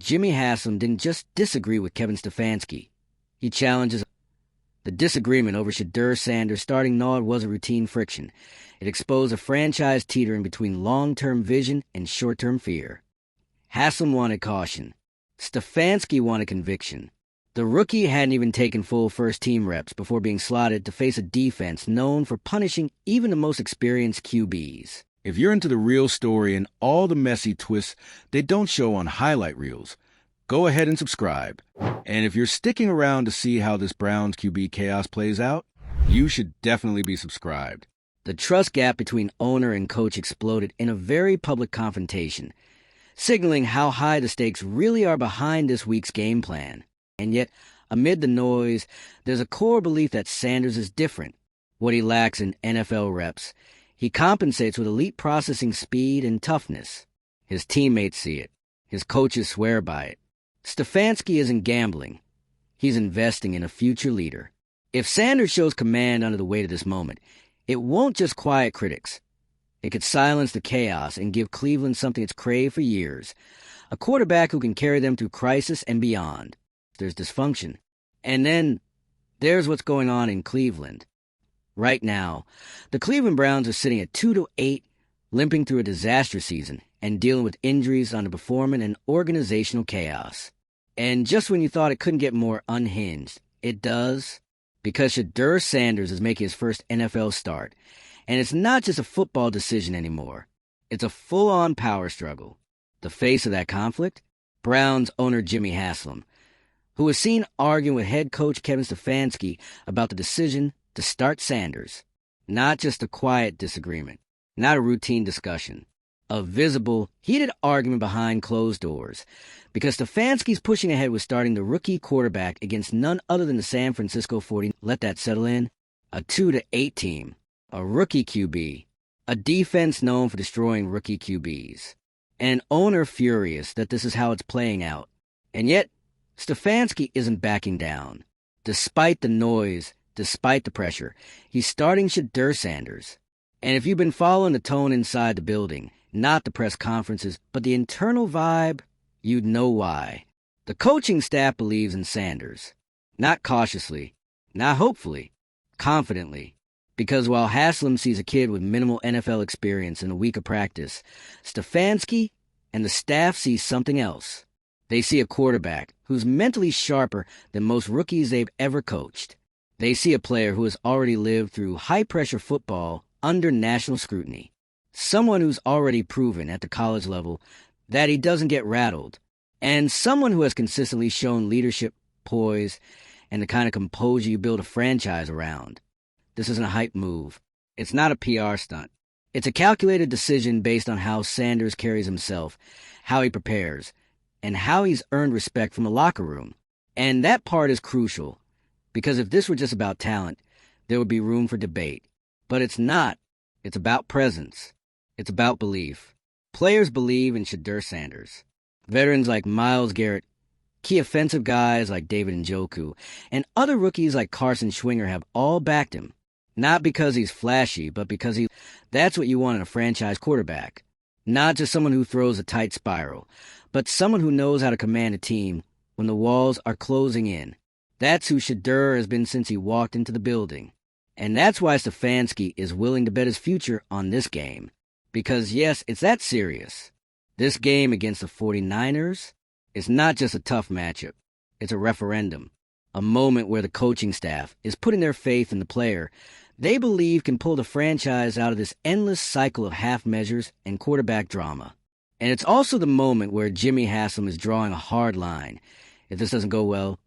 Jimmy Haslam didn't just disagree with Kevin Stefanski. He challenges the disagreement over Shedeur Sanders starting Nod was a routine friction. It exposed a franchise teetering between long-term vision and short-term fear. Haslam wanted caution. Stefanski wanted conviction. The rookie hadn't even taken full first-team reps before being slotted to face a defense known for punishing even the most experienced QBs. If you're into the real story and all the messy twists they don't show on highlight reels, go ahead and subscribe. And if you're sticking around to see how this Browns QB chaos plays out, you should definitely be subscribed. The trust gap between owner and coach exploded in a very public confrontation, signaling how high the stakes really are behind this week's game plan. And yet, amid the noise, there's a core belief that Sanders is different. What he lacks in NFL reps, he compensates with elite processing speed and toughness. His teammates see it. His coaches swear by it. Stefanski isn't gambling. He's investing in a future leader. If Sanders shows command under the weight of this moment, it won't just quiet critics. It could silence the chaos and give Cleveland something it's craved for years. A quarterback who can carry them through crisis and beyond. There's dysfunction. And then there's what's going on in Cleveland. Right now, the Cleveland Browns are sitting at 2-8, limping through a disaster season and dealing with injuries, underperforming, and organizational chaos. And just when you thought it couldn't get more unhinged, it does. Because Shedeur Sanders is making his first NFL start. And it's not just a football decision anymore. It's a full-on power struggle. The face of that conflict? Browns owner Jimmy Haslam, who was seen arguing with head coach Kevin Stefanski about the decision to start Sanders. Not just a quiet disagreement, not a routine discussion. A visible, heated argument behind closed doors. Because Stefanski's pushing ahead with starting the rookie quarterback against none other than the San Francisco 49ers. Let that settle in. A 2-8 team. A rookie QB. A defense known for destroying rookie QBs. An owner furious that this is how it's playing out. And yet, Stefanski isn't backing down. Despite the noise, despite the pressure, he's starting Shedeur Sanders. And if you've been following the tone inside the building, not the press conferences, but the internal vibe, you'd know why. The coaching staff believes in Sanders. Not cautiously, not hopefully, confidently. Because while Haslam sees a kid with minimal NFL experience in a week of practice, Stefanski and the staff see something else. They see a quarterback who's mentally sharper than most rookies they've ever coached. They see a player who has already lived through high-pressure football under national scrutiny. Someone who's already proven at the college level that he doesn't get rattled. And someone who has consistently shown leadership, poise, and the kind of composure you build a franchise around. This isn't a hype move. It's not a PR stunt. It's a calculated decision based on how Sanders carries himself, how he prepares, and how he's earned respect from the locker room. And that part is crucial, because if this were just about talent, there would be room for debate. But it's not. It's about presence. It's about belief. Players believe in Shedeur Sanders. Veterans like Myles Garrett, key offensive guys like David Njoku, and other rookies like Carson Schwinger have all backed him. Not because he's flashy, but because that's what you want in a franchise quarterback. Not just someone who throws a tight spiral, but someone who knows how to command a team when the walls are closing in. That's who Shedeur has been since he walked into the building. And that's why Stefanski is willing to bet his future on this game. Because yes, it's that serious. This game against the 49ers is not just a tough matchup. It's a referendum. A moment where the coaching staff is putting their faith in the player they believe can pull the franchise out of this endless cycle of half measures and quarterback drama. And it's also the moment where Jimmy Haslam is drawing a hard line. If this doesn't go well,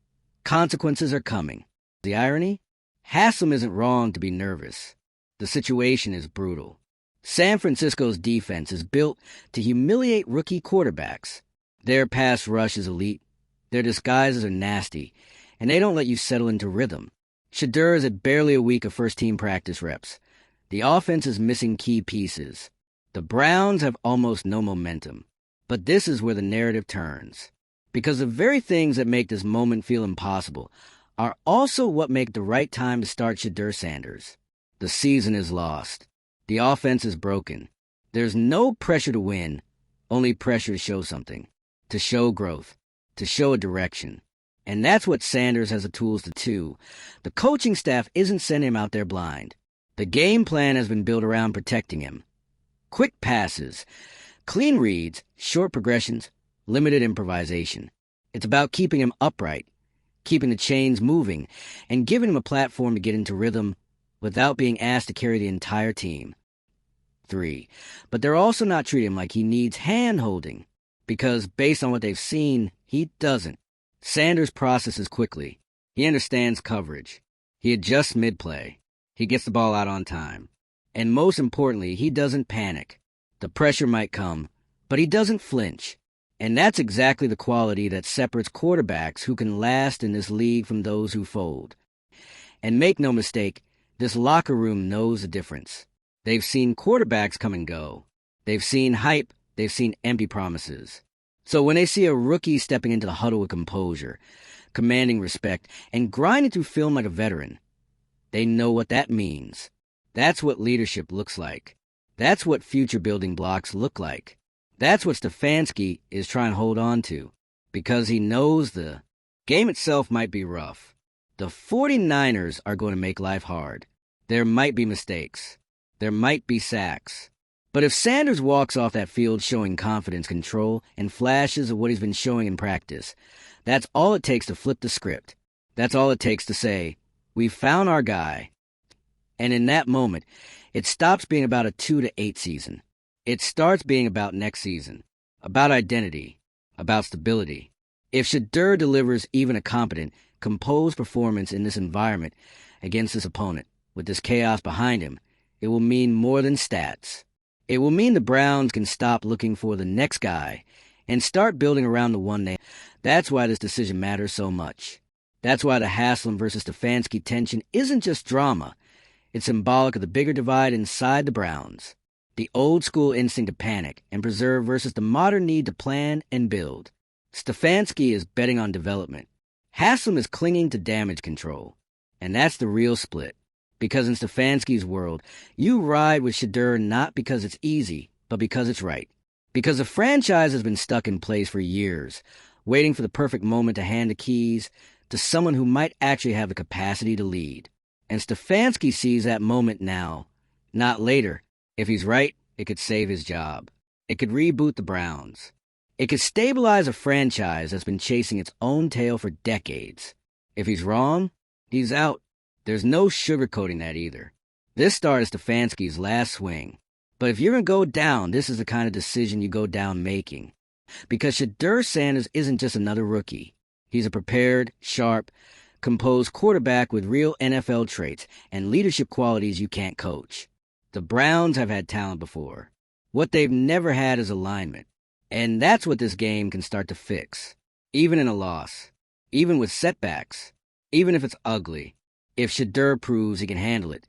consequences are coming. The irony? Haslam isn't wrong to be nervous. The situation is brutal. San Francisco's defense is built to humiliate rookie quarterbacks. Their pass rush is elite, their disguises are nasty, and they don't let you settle into rhythm. Shedeur is at barely a week of first-team practice reps. The offense is missing key pieces. The Browns have almost no momentum. But this is where the narrative turns. Because the very things that make this moment feel impossible are also what make the right time to start Shedeur Sanders. The season is lost. The offense is broken. There's no pressure to win, only pressure to show something, to show growth. to show a direction. And that's what Sanders has the tools to do. The coaching staff isn't sending him out there blind. The game plan has been built around protecting him. Quick passes, clean reads, short progressions, limited improvisation. It's about keeping him upright, keeping the chains moving, and giving him a platform to get into rhythm without being asked to carry the entire team. 3. But they're also not treating him like he needs hand-holding, because based on what they've seen, he doesn't. Sanders processes quickly. He understands coverage. He adjusts mid-play. He gets the ball out on time. And most importantly, he doesn't panic. The pressure might come, but he doesn't flinch. And that's exactly the quality that separates quarterbacks who can last in this league from those who fold. And make no mistake, this locker room knows the difference. They've seen quarterbacks come and go. They've seen hype. They've seen empty promises. So when they see a rookie stepping into the huddle with composure, commanding respect, and grinding through film like a veteran, they know what that means. That's what leadership looks like. That's what future building blocks look like. That's what Stefanski is trying to hold on to, because he knows the game itself might be rough. The 49ers are going to make life hard. There might be mistakes. There might be sacks. But if Sanders walks off that field showing confidence, control, and flashes of what he's been showing in practice, that's all it takes to flip the script. That's all it takes to say, we've found our guy. And in that moment, it stops being about a 2-8 season. It starts being about next season, about identity, about stability. If Shedeur delivers even a competent, composed performance in this environment against this opponent, with this chaos behind him, it will mean more than stats. It will mean the Browns can stop looking for the next guy and start building around the one they... That's why this decision matters so much. That's why the Haslam versus Stefanski tension isn't just drama. It's symbolic of the bigger divide inside the Browns. The old-school instinct to panic and preserve versus the modern need to plan and build. Stefanski is betting on development. Haslam is clinging to damage control. And that's the real split. Because in Stefanski's world, you ride with Shedeur not because it's easy, but because it's right. Because the franchise has been stuck in place for years, waiting for the perfect moment to hand the keys to someone who might actually have the capacity to lead. And Stefanski sees that moment now, not later. If he's right, it could save his job. It could reboot the Browns. It could stabilize a franchise that's been chasing its own tail for decades. If he's wrong, he's out. There's no sugarcoating that either. This start is Stefanski's last swing. But if you're going to go down, this is the kind of decision you go down making. Because Shedeur Sanders isn't just another rookie. He's a prepared, sharp, composed quarterback with real NFL traits and leadership qualities you can't coach. The Browns have had talent before. What they've never had is alignment. And that's what this game can start to fix. Even in a loss. Even with setbacks. Even if it's ugly. If Shedeur proves he can handle it,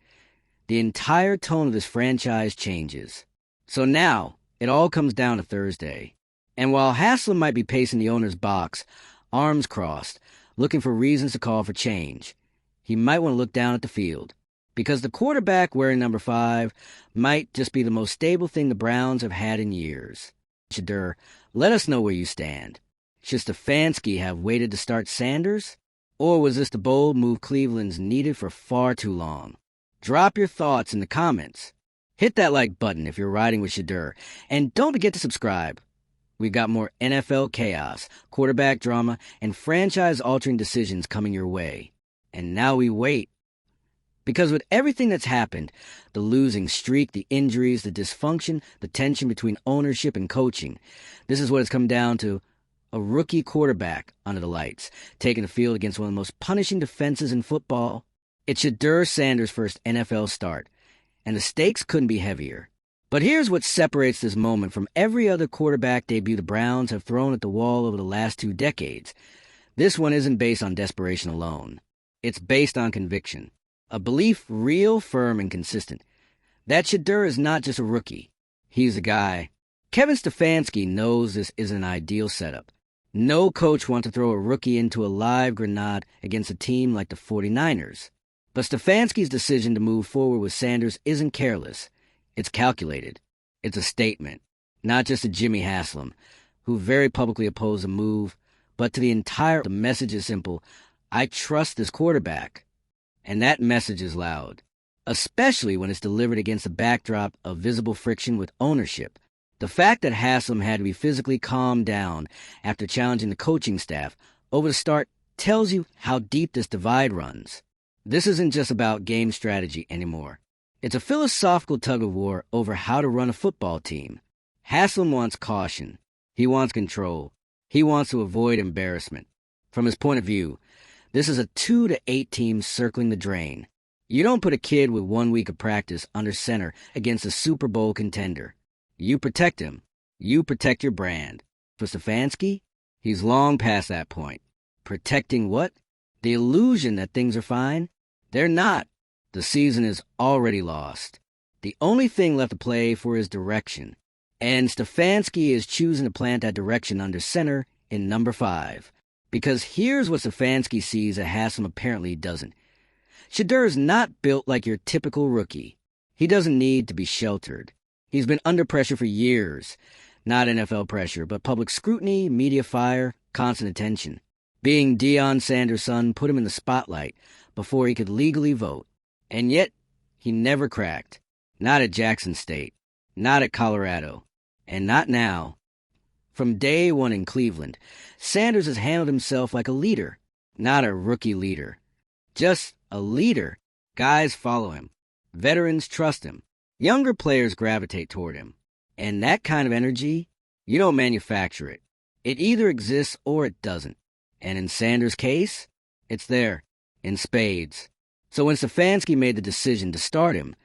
the entire tone of this franchise changes. So now, it all comes down to Thursday. And while Haslam might be pacing the owner's box, arms crossed, looking for reasons to call for change, he might want to look down at the field. Because the quarterback wearing number 5 might just be the most stable thing the Browns have had in years. Shedeur, let us know where you stand. Should Stefanski have waited to start Sanders? Or was this the bold move Cleveland's needed for far too long? Drop your thoughts in the comments. Hit that like button if you're riding with Shedeur. And don't forget to subscribe. We've got more NFL chaos, quarterback drama, and franchise-altering decisions coming your way. And now we wait. Because with everything that's happened, the losing streak, the injuries, the dysfunction, the tension between ownership and coaching, this is what it's come down to. A rookie quarterback under the lights, taking the field against one of the most punishing defenses in football. It's Shedeur Sanders' first NFL start, and the stakes couldn't be heavier. But here's what separates this moment from every other quarterback debut the Browns have thrown at the wall over the last 2 decades. This one isn't based on desperation alone. It's based on conviction. A belief real, firm, and consistent. That Shedeur is not just a rookie. He's a guy. Kevin Stefanski knows this isn't an ideal setup. No coach wants to throw a rookie into a live grenade against a team like the 49ers. But Stefanski's decision to move forward with Sanders isn't careless. It's calculated. It's a statement. Not just to Jimmy Haslam, who very publicly opposed the move, But to the message is simple. I trust this quarterback. And that message is loud, especially when it's delivered against the backdrop of visible friction with ownership. The fact that Haslam had to be physically calmed down after challenging the coaching staff over the start tells you how deep this divide runs. This isn't just about game strategy anymore. It's a philosophical tug-of-war over how to run a football team. Haslam wants caution. He wants control. He wants to avoid embarrassment. From his point of view, this is a 2 to 8 team circling the drain. You don't put a kid with 1 week of practice under center against a Super Bowl contender. You protect him. You protect your brand. For Stefanski, he's long past that point. Protecting what? The illusion that things are fine? They're not. The season is already lost. The only thing left to play for is direction. And Stefanski is choosing to plant that direction under center in number 5. Because here's what Stefanski sees that Haslam apparently doesn't. Shedeur is not built like your typical rookie. He doesn't need to be sheltered. He's been under pressure for years. Not NFL pressure, but public scrutiny, media fire, constant attention. Being Deion Sanders' son put him in the spotlight before he could legally vote. And yet, he never cracked. Not at Jackson State. Not at Colorado. And not now. From day one in Cleveland, Sanders has handled himself like a leader, not a rookie leader. Just a leader. Guys follow him. Veterans trust him. Younger players gravitate toward him. And that kind of energy, you don't manufacture it. It either exists or it doesn't. And in Sanders' case, it's there, in spades. So when Stefanski made the decision to start him,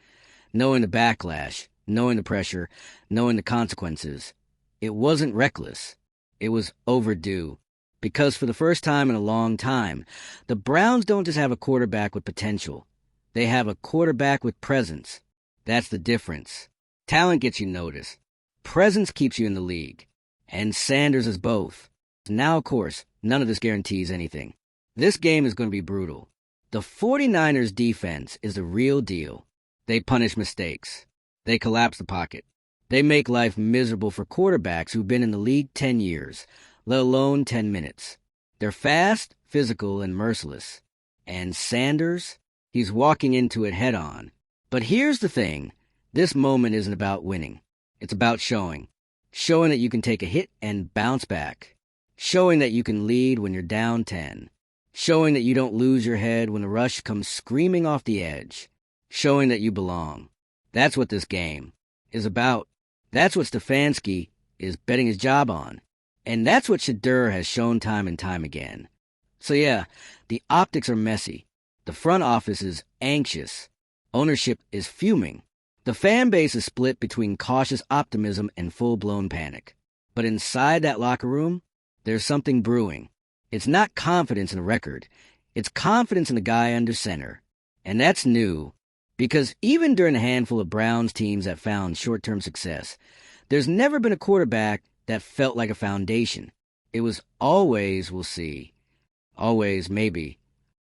knowing the backlash, knowing the pressure, knowing the consequences, it wasn't reckless. It was overdue. Because for the first time in a long time, the Browns don't just have a quarterback with potential. They have a quarterback with presence. That's the difference. Talent gets you noticed. Presence keeps you in the league. And Sanders is both. Now, of course, none of this guarantees anything. This game is going to be brutal. The 49ers defense is the real deal. They punish mistakes. They collapse the pocket. They make life miserable for quarterbacks who've been in the league 10 years, let alone 10 minutes. They're fast, physical, and merciless. And Sanders, he's walking into it head on. But here's the thing. This moment isn't about winning. It's about showing. Showing that you can take a hit and bounce back. Showing that you can lead when you're down 10. Showing that you don't lose your head when the rush comes screaming off the edge. Showing that you belong. That's what this game is about. That's what Stefanski is betting his job on. And that's what Shedeur has shown time and time again. So yeah, the optics are messy. The front office is anxious. Ownership is fuming. The fan base is split between cautious optimism and full-blown panic. But inside that locker room, there's something brewing. It's not confidence in a record. It's confidence in the guy under center. And that's new. Because even during a handful of Browns teams that found short-term success, there's never been a quarterback that felt like a foundation. It was always, we'll see, always maybe,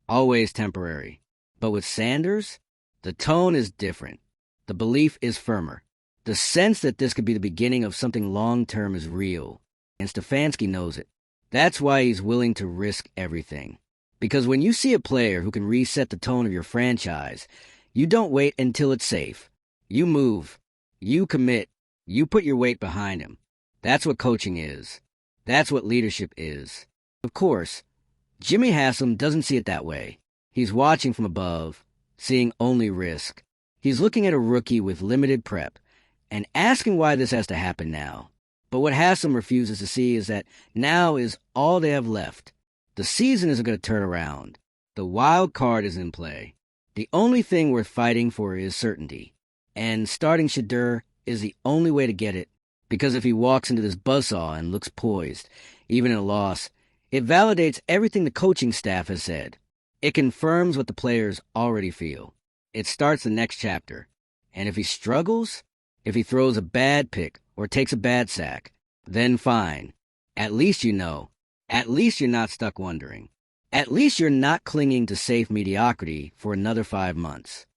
always temporary. But with Sanders, the tone is different. The belief is firmer. The sense that this could be the beginning of something long-term is real. And Stefanski knows it. That's why he's willing to risk everything. Because when you see a player who can reset the tone of your franchise, you don't wait until it's safe. You move. You commit. You put your weight behind him. That's what coaching is. That's what leadership is. Of course, Jimmy Haslam doesn't see it that way. He's watching from above, seeing only risk. He's looking at a rookie with limited prep and asking why this has to happen now. But what Haslam refuses to see is that now is all they have left. The season isn't going to turn around. The wild card is in play. The only thing worth fighting for is certainty. And starting Shedeur is the only way to get it. Because if he walks into this buzzsaw and looks poised, even in a loss, it validates everything the coaching staff has said. It confirms what the players already feel. It starts the next chapter. And if he struggles, if he throws a bad pick or takes a bad sack, then fine. At least you know. At least you're not stuck wondering. At least you're not clinging to safe mediocrity for another 5 months.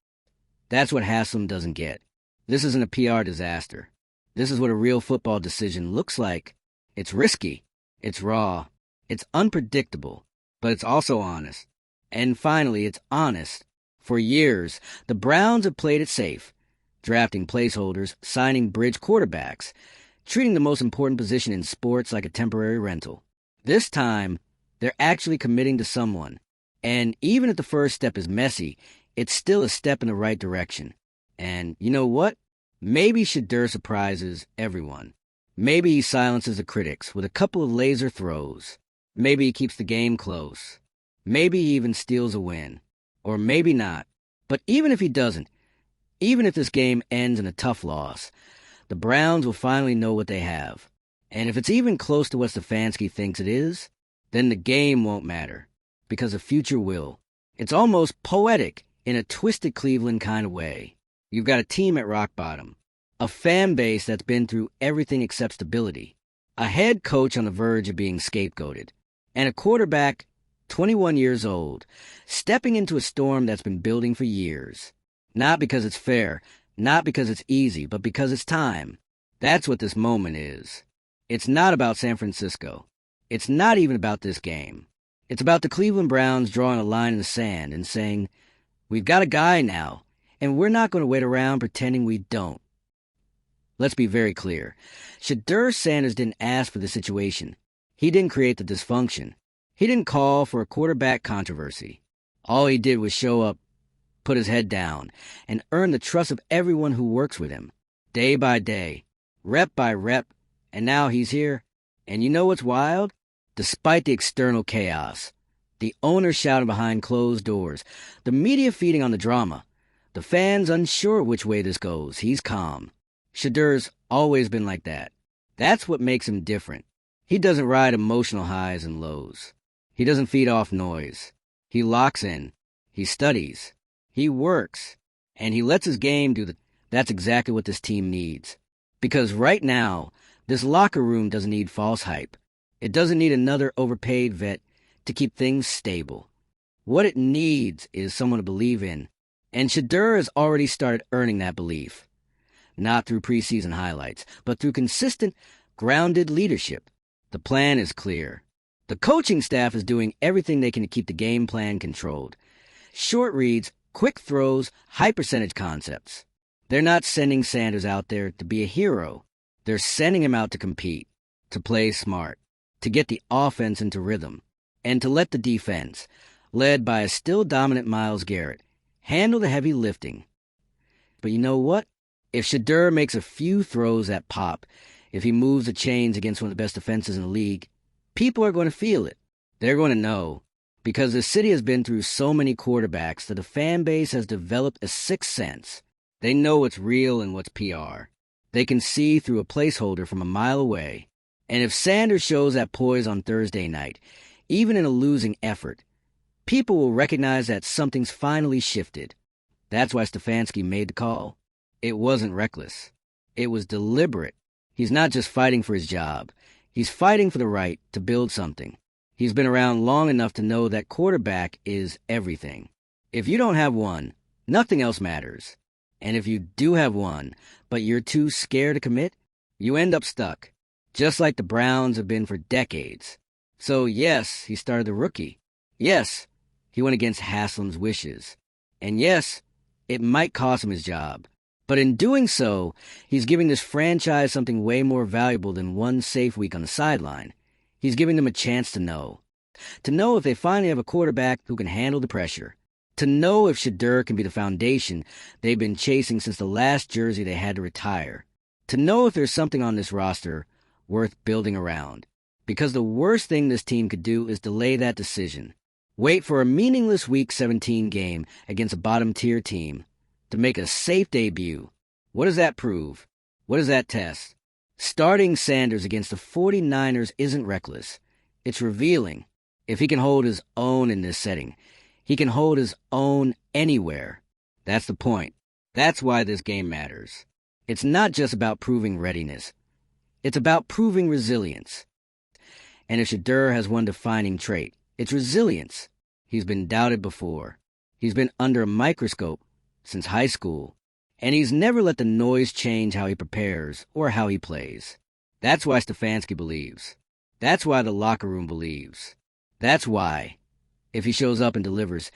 That's what Haslam doesn't get. This isn't a PR disaster. This is what a real football decision looks like. It's risky. It's raw. It's unpredictable, but it's also honest. And finally, it's honest. For years, the Browns have played it safe, drafting placeholders, signing bridge quarterbacks, treating the most important position in sports like a temporary rental. This time, they're actually committing to someone. And even if the first step is messy, it's still a step in the right direction. And you know what? Maybe Shedeur surprises everyone. Maybe he silences the critics with a couple of laser throws. Maybe he keeps the game close. Maybe he even steals a win. Or maybe not. But even if he doesn't, even if this game ends in a tough loss, the Browns will finally know what they have. And if it's even close to what Stefanski thinks it is, then the game won't matter, because the future will. It's almost poetic in a twisted Cleveland kind of way. You've got a team at rock bottom, a fan base that's been through everything except stability, a head coach on the verge of being scapegoated, and a quarterback, 21 years old, stepping into a storm that's been building for years. Not because it's fair, not because it's easy, but because it's time. That's what this moment is. It's not about San Francisco. It's not even about this game. It's about the Cleveland Browns drawing a line in the sand and saying, we've got a guy now, and we're not going to wait around pretending we don't. Let's be very clear. Shedeur Sanders didn't ask for the situation. He didn't create the dysfunction. He didn't call for a quarterback controversy. All he did was show up, put his head down, and earn the trust of everyone who works with him, day by day, rep by rep, and now he's here. And you know what's wild? Despite the external chaos, the owners shouting behind closed doors, the media feeding on the drama, the fans unsure which way this goes, he's calm. Shedeur's always been like that. That's what makes him different. He doesn't ride emotional highs and lows. He doesn't feed off noise. He locks in. He studies. He works. And he lets his game do the... That's exactly what this team needs. Because right now, this locker room doesn't need false hype. It doesn't need another overpaid vet to keep things stable. What it needs is someone to believe in. And Shedeur has already started earning that belief. Not through preseason highlights, but through consistent, grounded leadership. The plan is clear. The coaching staff is doing everything they can to keep the game plan controlled. Short reads, quick throws, high percentage concepts. They're not sending Sanders out there to be a hero. They're sending him out to compete, to play smart, to get the offense into rhythm, and to let the defense, led by a still dominant Myles Garrett, handle the heavy lifting. But you know what? If Shedeur makes a few throws that pop, if he moves the chains against one of the best defenses in the league, people are going to feel it. They're going to know. Because the city has been through so many quarterbacks that the fan base has developed a sixth sense. They know what's real and what's PR. They can see through a placeholder from a mile away. And if Sanders shows that poise on Thursday night, even in a losing effort, people will recognize that something's finally shifted. That's why Stefanski made the call. It wasn't reckless. It was deliberate. He's not just fighting for his job. He's fighting for the right to build something. He's been around long enough to know that quarterback is everything. If you don't have one, nothing else matters. And if you do have one, but you're too scared to commit, you end up stuck. Just like the Browns have been for decades. So yes, he started the rookie. Yes, he went against Haslam's wishes. And yes, it might cost him his job. But in doing so, he's giving this franchise something way more valuable than one safe week on the sideline. He's giving them a chance to know. To know if they finally have a quarterback who can handle the pressure. To know if Shedeur can be the foundation they've been chasing since the last jersey they had to retire. To know if there's something on this roster worth building around. Because the worst thing this team could do is delay that decision. Wait for a meaningless Week 17 game against a bottom-tier team to make a safe debut. What does that prove? What does that test? Starting Sanders against the 49ers isn't reckless. It's revealing. If he can hold his own in this setting, he can hold his own anywhere. That's the point. That's why this game matters. It's not just about proving readiness. It's about proving resilience. And if Shedeur has one defining trait, it's resilience. He's been doubted before. He's been under a microscope since high school. And he's never let the noise change how he prepares or how he plays. That's why Stefanski believes That's why the locker room believes. That's why, if he shows up and delivers,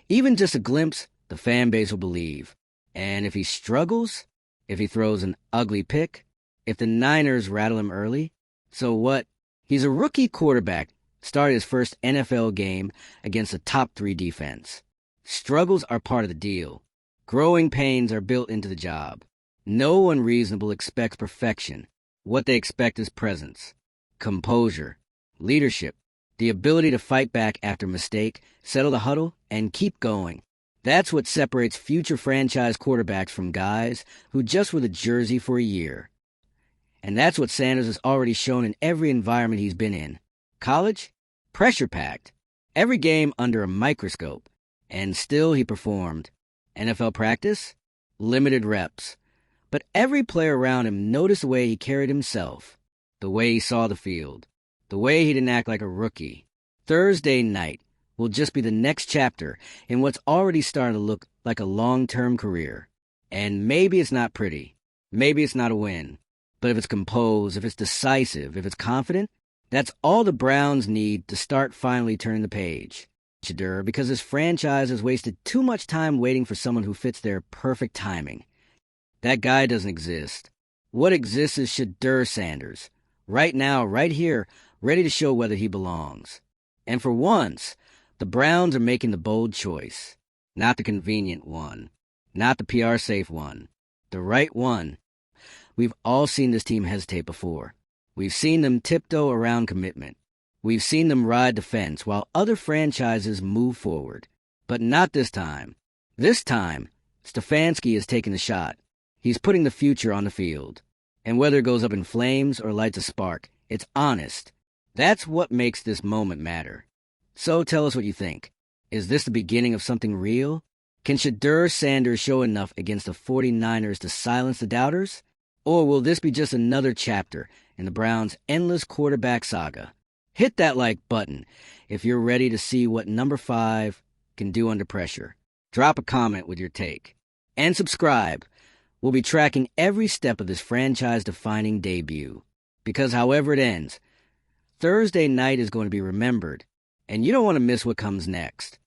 even just a glimpse, the fan base will believe. And if he struggles, if he throws an ugly pick, if the Niners rattle him early, so what? He's a rookie quarterback, started his first NFL game against a top 3 defense. Struggles are part of the deal. Growing pains are built into the job. No one reasonable expects perfection. What they expect is presence, composure, leadership, the ability to fight back after a mistake, settle the huddle, and keep going. That's what separates future franchise quarterbacks from guys who just wore the jersey for a year. And that's what Sanders has already shown in every environment he's been in. College? Pressure-packed. Every game under a microscope. And still he performed. NFL practice? Limited reps. But every player around him noticed the way he carried himself, the way he saw the field, the way he didn't act like a rookie. Thursday night will just be the next chapter in what's already starting to look like a long-term career. And maybe it's not pretty. Maybe it's not a win. But if it's composed, if it's decisive, if it's confident, that's all the Browns need to start finally turning the page. Shedeur, because this franchise has wasted too much time waiting for someone who fits their perfect timing. That guy doesn't exist. What exists is Shedeur Sanders. Right now, right here, ready to show whether he belongs. And for once, the Browns are making the bold choice. Not the convenient one. Not the PR-safe one. The right one. We've all seen this team hesitate before. We've seen them tiptoe around commitment. We've seen them ride the fence while other franchises move forward. But not this time. This time, Stefanski is taking the shot. He's putting the future on the field. And whether it goes up in flames or lights a spark, it's honest. That's what makes this moment matter. So tell us what you think. Is this the beginning of something real? Can Shedeur Sanders show enough against the 49ers to silence the doubters? Or will this be just another chapter in the Browns' endless quarterback saga? Hit that like button if you're ready to see what number 5 can do under pressure. Drop a comment with your take. And subscribe. We'll be tracking every step of this franchise-defining debut. Because however it ends, Thursday night is going to be remembered, and you don't want to miss what comes next.